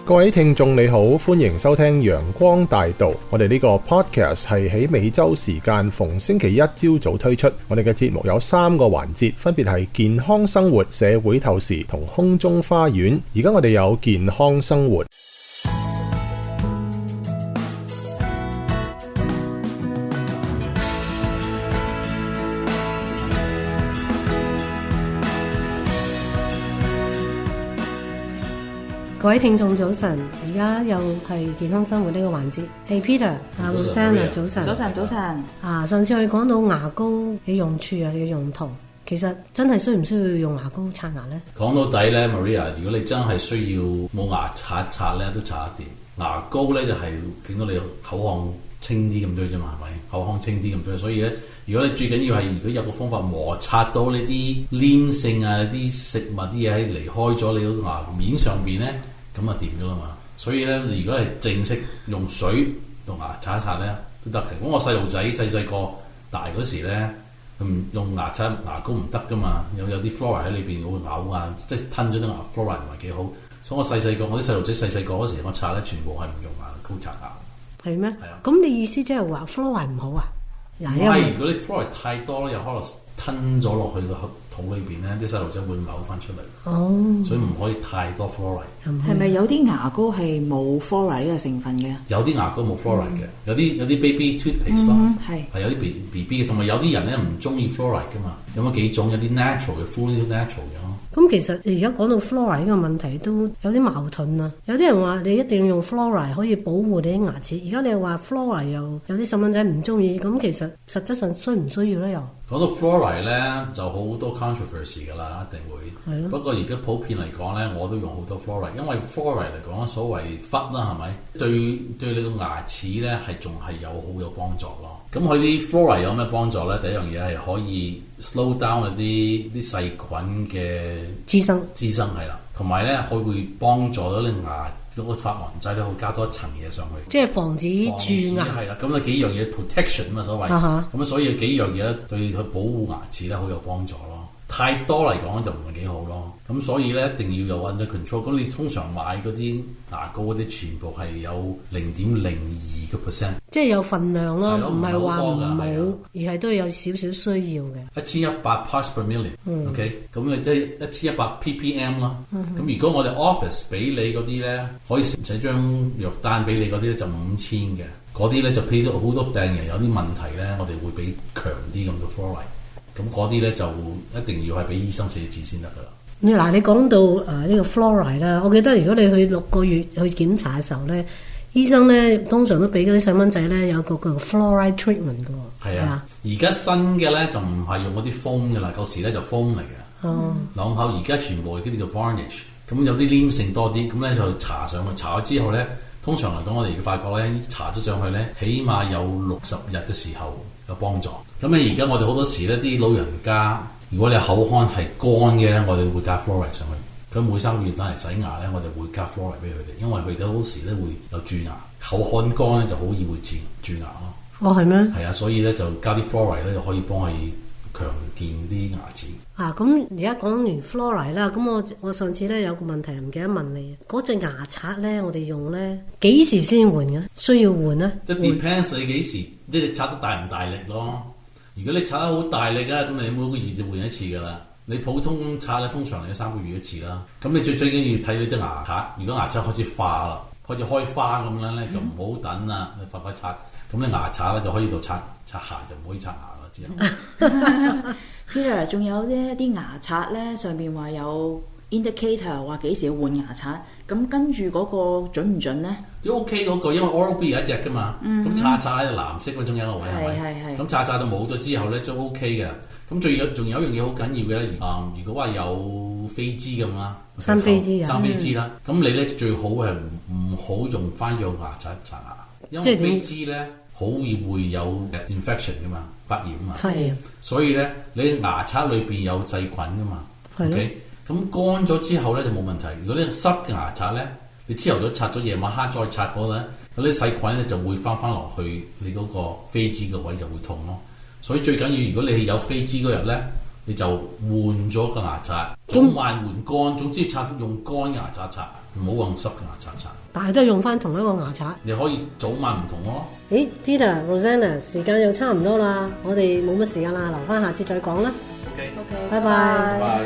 各位聽眾你好，歡迎收聽陽光大道。我哋呢個 podcast 係喺美洲時間逢星期一朝早推出。我哋嘅節目有3個環節，分別係健康生活、社會透視同空中花園。而家我哋有健康生活。各位聽眾早晨，而家又係健康生活呢個環節。係 Peter，阿 Rosanna，早晨。早晨。上次我哋講到牙膏嘅用處啊，嘅用途，其實真係需唔需要用牙膏刷牙呢？講到底咧 ，Maria， 如果你真係需要冇牙刷咧，都刷得掂。牙膏咧就係令到你口腔清啲咁多啫嘛，係咪？口腔清啲咁多，所以咧，如果你最緊要係，如果有個方法摩擦到呢啲黏性啊、啲食物啲嘢喺離開咗你個牙面上邊咧。咁啊掂咗啦嘛，所以咧，你如果係正式用水用牙刷一刷咧都得嘅。咁我細路仔細個大嗰時咧，用牙刷牙膏唔得噶嘛，有啲 fluoride 喺裏邊會咬啊，即係吞咗啲牙 fluoride 唔係幾好。所以我細個我啲細路仔細個嗰時我刷咧全部係唔用牙膏刷牙。係咩？係啊。咁你意思即係話 fluoride 唔好啊？唔係，如果你 fluoride 太多咧，又可能吞咗落去個肚裏邊咧，啲細路仔會嘔翻出嚟。哦，所以唔可以太多 fluoride。係咪有啲牙膏係冇 fluoride 呢個成分嘅？有啲牙膏冇 fluoride 嘅，有啲 baby toothpaste 咯，係有啲 BB 嘅，同埋有啲人咧唔中意 fluoride 噶嘛。有乜幾種？有啲 natural 嘅 full natural 嘅。咁其實而家講到 fluoride 呢個問題都有啲矛盾啊！有啲人話你一定要用 fluoride 可以保護你啲牙齒，而家你又話 fluoride 又有啲細蚊仔唔中意，咁其實實質上需唔需要咧？又講到 fluoride 咧，就好多 controversy 噶啦，一定會。係咯。不過而家普遍嚟講咧，我都用好多 fluoride，因為 fluoride 嚟講所謂氟啦，係咪？對你個牙齒咧係仲係好有幫助咯。咁佢啲 fluoride 有咩幫助咧？第一樣嘢係可以 slow down 嗰啲細菌嘅滋生係啦，同埋咧佢會幫助到你牙嗰個琺瑯質咧，會加多一層嘢上去，即係防止蛀牙係啦。咁啊幾樣嘢 protection 嘛所謂，咁所以有幾樣嘢對佢保護牙齒咧好有幫助咯。太多嚟講就唔係幾好咯。咁所以咧一定要有 under control。咁你通常買嗰啲牙膏嗰啲全部係有0.02%，即係有份量咯，唔係話唔冇，而係都有少少需要嘅。1100 parts per million，OK， 咁即係1100 ppm 咯。咁如果我哋 office 俾你嗰啲咧，可以寫張藥單俾你嗰啲咧就5000嘅，嗰啲咧就譬如好多病人有啲問題咧，我哋會俾強啲咁嘅 fluoride。咁嗰啲咧就一定要係俾醫生寫字先得噶啦。嗱，你講到呢個 fluoride 啦，我記得如果你去6個月去檢查嘅時候咧，醫生咧通常都俾嗰啲細蚊仔咧有個叫 fluoride treatment 嘅喎。係啊，而家新嘅咧就唔係用嗰啲 foam 嘅啦，舊時咧就 foam 嚟嘅。哦，朗口而家全部嗰啲叫 varnish， 咁有啲黏性多啲，咁咧就搽上去，搽咗之後咧，通常嚟講我哋發覺咧搽咗上去咧，起碼有60日嘅時候有幫助。咁咧而家我哋好多時咧啲老人家，如果你口腔係乾嘅咧，我哋會加 fluoride 上去。咁每3個月翻嚟洗牙咧，我哋會加 fluoride 俾佢哋，因為佢哋好時咧會有蛀牙，口腔乾咧就好易會蛀牙咯。哦，係咩？係啊，所以咧就加啲 fluoride 咧就可以幫佢強健啲牙齒。咁而家講完 fluoride 啦，咁我上次咧有個問題唔記得問你，嗰隻牙刷咧我哋用咧幾時先換嘅？需要換咧？即係 depends 你幾時，即係你刷得大唔大力咯。如果你刷得好大力啊，咁你每個月就換一次噶啦。你普通刷咧，通常你3個月一次啦。咁你最緊要睇你隻牙刷，如果牙刷開始化啦，開始開花咁樣咧，就唔好等啦，你快快刷。咁你牙刷咧就可以到刷牙，就唔可以刷牙啦。之後Peter 仲有呢啲牙刷咧，上邊話有 indicator 話幾時要換牙刷，咁跟住嗰個準唔準咧？都 OK 嗰個，因為 Oral-B 有一隻噶嘛，咁刷喺藍色嗰種有一個位係咪？咁刷到冇咗之後咧，都 OK 嘅。咁仲有一樣嘢好緊要嘅咧，如果話有飛滋咁啦，生飛滋啦，咁你咧最好係唔好用翻用牙刷刷牙，因為飛滋咧好易會有 infection 噶嘛，發炎嘛，所以咧你牙刷裏邊有細菌噶嘛，OK，咁乾咗之後咧就冇問題。如果你濕嘅牙刷咧，你朝頭早刷咗，夜晚黑再刷嗰咧，嗰啲細菌咧就會翻落去你嗰個飛滋嘅位就會痛咯。所以最緊要，如果你係有飛滋嗰日咧，你就換咗個牙刷，早晚換乾，總之用乾牙刷刷，唔好用濕嘅牙刷刷。但係都係用翻同一個牙刷。你可以早晚唔同咯。Peter、Rosanna， 時間又差唔多啦，我哋冇乜時間啦，留翻下次再講啦。OK，拜拜。拜。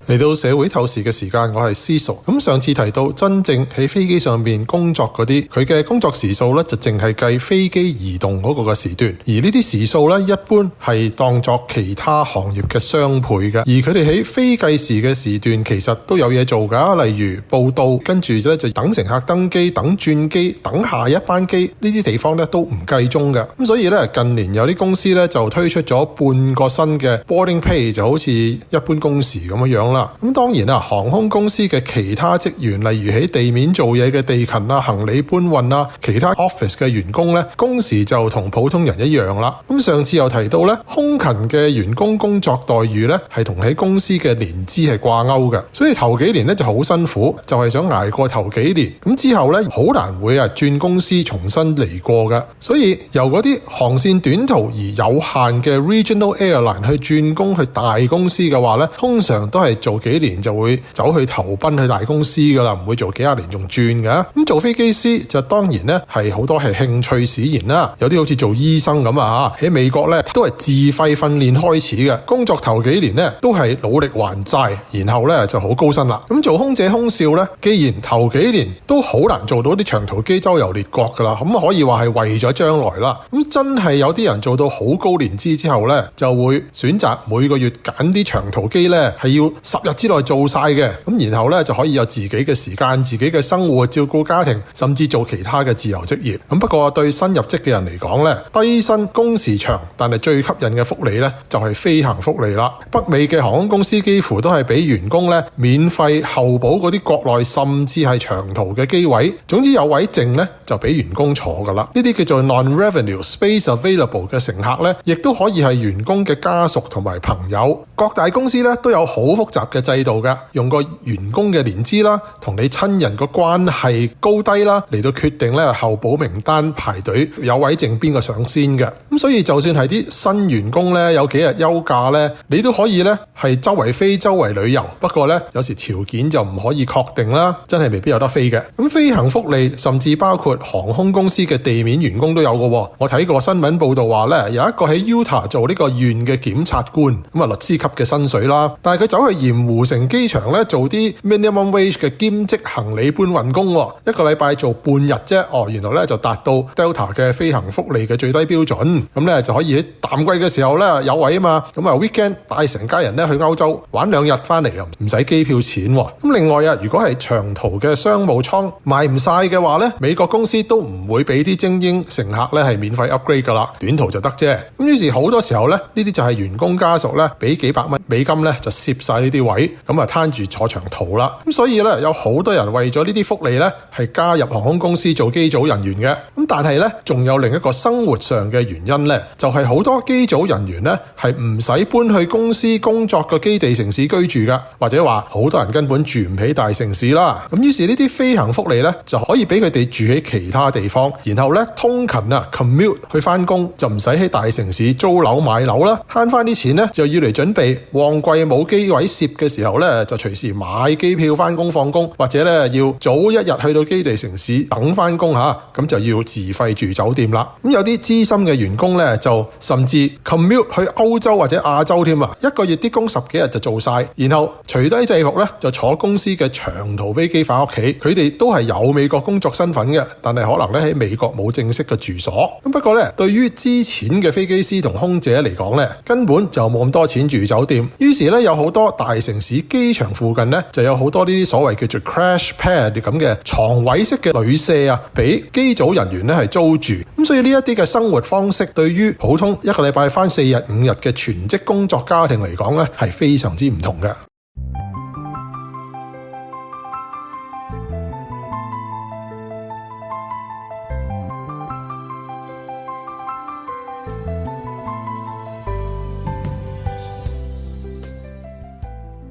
嚟到社會透視嘅時間，我係思熟。咁上次提到真正喺飛機上面工作嗰啲，佢嘅工作時數咧就淨係計飛機移動嗰個嘅時段，而呢啲時數咧一般係當作其他行業嘅雙倍嘅。而佢哋喺非計時嘅時段，其實都有嘢做㗎，例如報到，跟住咧就等乘客登機、等轉機、等下一班機，呢啲地方咧都唔計鐘嘅。咁所以咧近年有啲公司咧就推出咗半個新嘅 boarding pay， 就好似一般工時咁樣。咁當然啦，航空公司嘅其他職員，例如喺地面做嘢嘅地勤啊、行李搬運啊、其他 office 嘅員工咧，工時就同普通人一樣啦。咁上次又提到咧，空勤嘅員工工作待遇咧係同喺公司嘅年資係掛鈎嘅，所以頭幾年咧就好辛苦，就係想捱過頭幾年。咁之後咧好難會轉公司重新嚟過嘅，所以由嗰啲航線短途而有限嘅 regional airline 去轉工去大公司嘅話咧，通常都係做幾年就會走去投奔去大公司噶啦，唔會做幾廿年仲轉噶。咁做飛機師就當然咧係好多係興趣使然啦，有啲好似做醫生咁啊，喺美國咧都係自費訓練開始嘅，工作頭幾年咧都係努力還債，然後咧就好高薪啦。咁做空姐空少咧，既然頭幾年都好難做到啲長途機周遊列國噶啦，咁可以話係為咗將來啦。咁真係有啲人做到好高年資之後咧，就會選擇每個月揀啲長途機咧係要10日之內做晒嘅，咁然後咧就可以有自己嘅時間、自己嘅生活、照顧家庭，甚至做其他嘅自由職業。咁不過對新入職嘅人嚟講咧，低薪工時長，但係最吸引嘅福利咧就係飛行福利啦。北美嘅航空公司幾乎都係俾員工咧免費候補嗰啲國內甚至係長途嘅機位，總之有位剩咧就俾員工坐噶啦。呢啲叫做 non-revenue space available 嘅乘客咧，亦都可以係員工嘅家屬同埋朋友。各大公司咧都有好複雜嘅制度嘅，用個員工嘅年資啦，同你親人個關係高低啦，嚟到決定咧候補名單排隊有位剩邊個上先嘅。咁所以就算係啲新員工咧有幾日休假咧，你都可以咧係周圍飛周圍旅遊。不過咧有時條件就唔可以確定啦，真係未必有得飛嘅。咁飛行福利甚至包括航空公司嘅地面員工都有嘅。我睇過新聞報道話咧，有一個喺 Utah 做呢個縣嘅檢察官，咁啊律師級嘅薪水啦，但係佢走去鹽湖城機場咧做啲 minimum wage 嘅兼職行李搬運工，一個禮拜做半日啫。原來咧就達到 Delta 嘅飛行福利嘅最低標準，咁咧就可以喺淡季嘅時候咧有位啊嘛，咁啊 weekend 帶成家人咧去歐洲玩2日翻嚟又唔使機票錢。咁另外如果係長途嘅商務艙賣唔晒嘅話咧，美國公司都唔會俾啲精英乘客咧係免費 upgrade 噶啦，短途就得啫。咁於是好多時候咧呢啲就係員工家屬咧俾幾百蚊美金咧就攝晒呢啲位，咁啊攤住坐長途啦。咁所以咧有好多人為咗呢啲福利咧係加入航空公司做機組人員嘅。咁但係咧仲有另一個生活上嘅原因咧，就係好多機組人員咧係唔使搬去公司工作嘅基地城市居住噶，或者話好多人根本住唔起大城市啦。咁於是呢啲飛行福利咧就可以俾佢哋住喺其他地方，然後咧通勤commute 去翻工，就唔使喺大城市租樓買樓啦，慳翻啲錢咧就要嚟準備旺季冇機位攝嘅時候咧就隨時買機票翻工放工，或者咧要早一日去到基地城市等翻工吓，咁就要自費住酒店啦。咁有啲資深嘅員工咧就甚至 commute 去歐洲或者亞洲添啊，一個月啲工10幾日就做晒，然後除低制服咧就坐公司嘅長途飛機翻屋企。佢哋都係有美國工作身份嘅，但係可能咧喺美國冇正式嘅住所。咁不過咧對於之前嘅飛機師同空姐嚟講咧，根本就冇咁多錢住酒店。於是咧有好多大城市機場附近咧就有好多呢啲所謂叫做 crash pad 咁嘅床位式嘅旅舍啊，俾機組人員咧係租住。咁所以呢一啲嘅生活方式對於普通一個禮拜翻4日5日嘅全職工作家庭嚟講咧係非常之唔同嘅。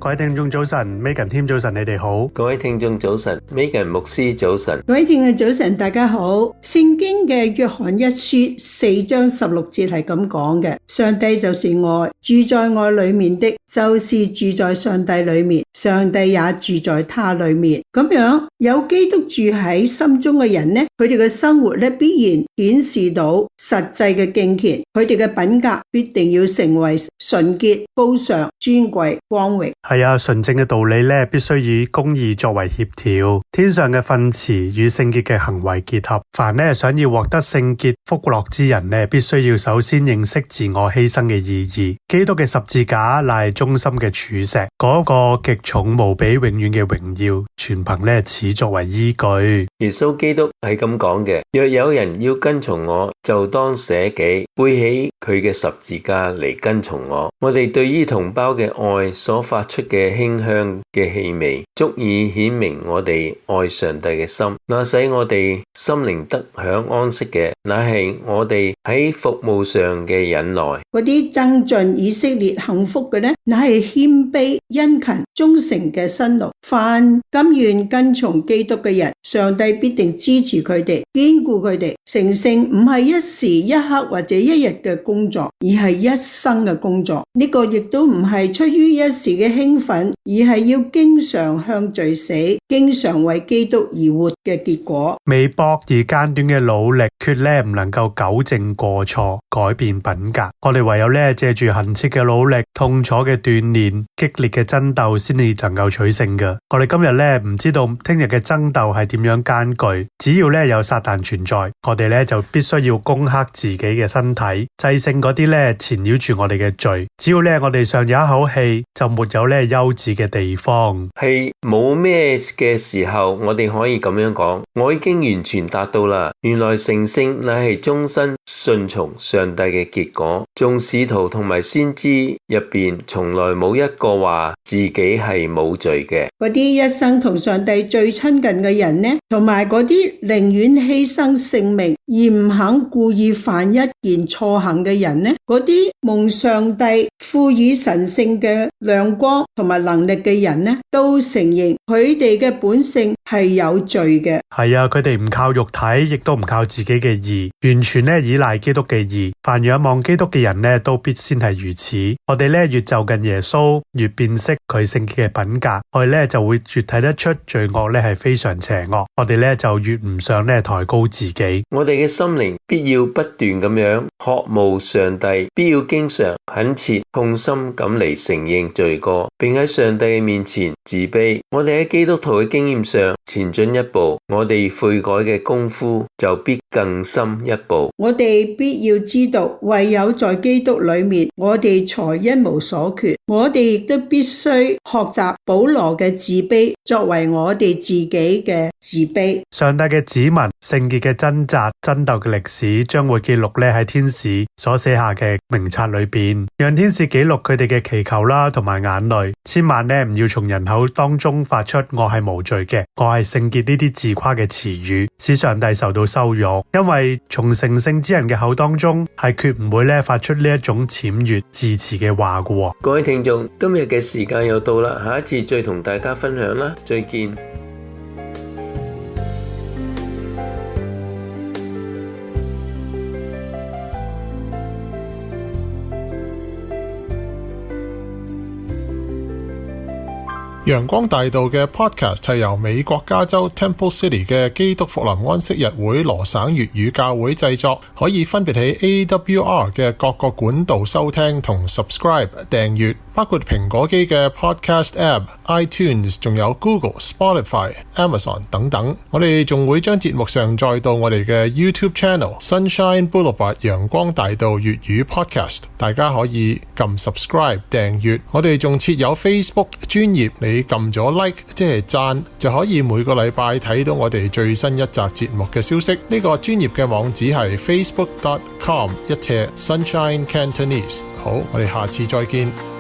各位聽眾早晨 ，Megan 添早晨，你哋好。各位聽眾早晨 ，Megan 牧師早晨。各位聽眾早晨，大家好。聖經嘅約翰一書4章16節係咁講嘅：上帝就是愛，住在愛裏面的，就是住在上帝裏面，上帝也住在他裏面。咁樣有基督住喺心中嘅人呢，佢哋嘅生活咧必然顯示到實際嘅敬虔，佢哋嘅品格必定要成為純潔、高尚、尊貴、光榮。係啊，純正嘅道理咧，必須以公義作為協調，天上嘅訓詞與聖潔嘅行為結合。凡咧想要獲得聖潔福樂之人咧，必須要首先認識自我犧牲嘅意義。基督嘅十字架乃係忠心嘅柱石，嗰個極重無比永遠嘅榮耀，全憑咧此作為依據。耶穌基督係咁講嘅：若有人要跟從我，就當捨己，背起佢嘅十字架嚟跟從我。我哋對於同胞嘅愛所發出嘅馨香嘅氣味，足以顯明我哋愛上帝嘅心。那使我哋心靈得享安息嘅，乃係我哋喺服務上嘅忍耐。嗰啲增進以色列幸福嘅呢，乃係謙卑、殷勤、忠誠嘅辛勞。凡甘願跟從基督嘅人，上帝必定支持佢哋，堅固佢哋。成聖唔係一時一刻或者一日嘅工作，而係一生嘅工作。呢個亦都唔係出於一時嘅興奮，而係要經常向罪死，經常為基督而活嘅結果。微薄而間斷嘅努力，決咧唔能夠糾正過錯，改變品格。我哋唯有咧借住懇切嘅努力、痛楚嘅鍛煉、激烈嘅爭鬥，先至能夠取勝嘅。我哋今日咧唔知道聽日嘅爭鬥係點樣艱巨，只要咧有撒旦存在，我哋咧就必須要攻克自己嘅身體，制勝嗰啲咧纏繞住我哋嘅罪。只要咧我哋尚有一口氣，就沒有咧休止嘅地方。係冇咩嘅時候，我哋可以咁樣講：我已經完全達到啦。原來成聖乃係終身順從上帝嘅結果。眾使徒同埋先知入邊，從來冇一個話自己係冇罪嘅。嗰啲一生同上帝最親近嘅人呢，同埋嗰啲寧願犧牲性命而唔肯故意犯一件錯行嘅人呢，嗰啲蒙上帝賦予神聖嘅亮光同埋能力嘅人呢，都承認佢哋嘅本性係有罪嘅。係啊，佢哋唔靠肉體，亦都唔靠自己嘅義，完全咧依賴基督嘅義。凡仰望基督嘅人呢，都必先係如此。我哋咧越就近耶穌，越辨識佢聖潔嘅品格，我哋咧就會越睇得出罪惡咧係非常邪惡。我哋咧就越唔想咧抬高自己。我哋嘅心靈必要不斷咁樣渴慕上帝，必要經常懇切痛心咁嚟承認罪過，並喺上帝嘅面前自卑。我哋喺基督徒嘅經驗上前進一步，我哋悔改嘅功夫就必更深一步。我哋必要知道，唯有在基督裏面，我哋才一無所缺。我哋亦都必須學習保羅嘅自卑，作為我哋自己嘅自卑。上帝嘅子民聖潔嘅掙扎、爭鬥嘅歷史，將會記錄咧喺天使所寫下嘅名冊裏邊，讓天使記錄佢哋嘅祈求啦，同埋眼淚。千萬咧唔要從人口當中發出我係無罪嘅、我係聖潔呢啲自誇嘅詞語，使上帝受到羞辱。因為從成聖之人嘅口當中係決唔會咧發出呢一種僭越自持嘅話嘅。各位聽眾，今日嘅時間又到啦，下一次再同大家分享啦，再見。陽光大道嘅 podcast 係由美國加州 Temple City 嘅基督復臨安息日會羅省粵語教會製作，可以分別喺 AWR 嘅各個管道收聽同 subscribe 訂閱，包括蘋果機嘅 podcast app、iTunes， 仲有 Google、Spotify、Amazon 等等。我哋仲會將節目上載到我哋嘅 YouTube Channel Sunshine Boulevard 陽光大道粵語 podcast， 大家可以撳 subscribe 訂閱。我哋仲設有 Facebook 專頁，你撳咗 like 即係讚，就可以每個禮拜睇到我哋最新一集節目嘅消息。呢個專頁嘅網址係 facebook.com/Sunshine Cantonese。好，我哋下次再見。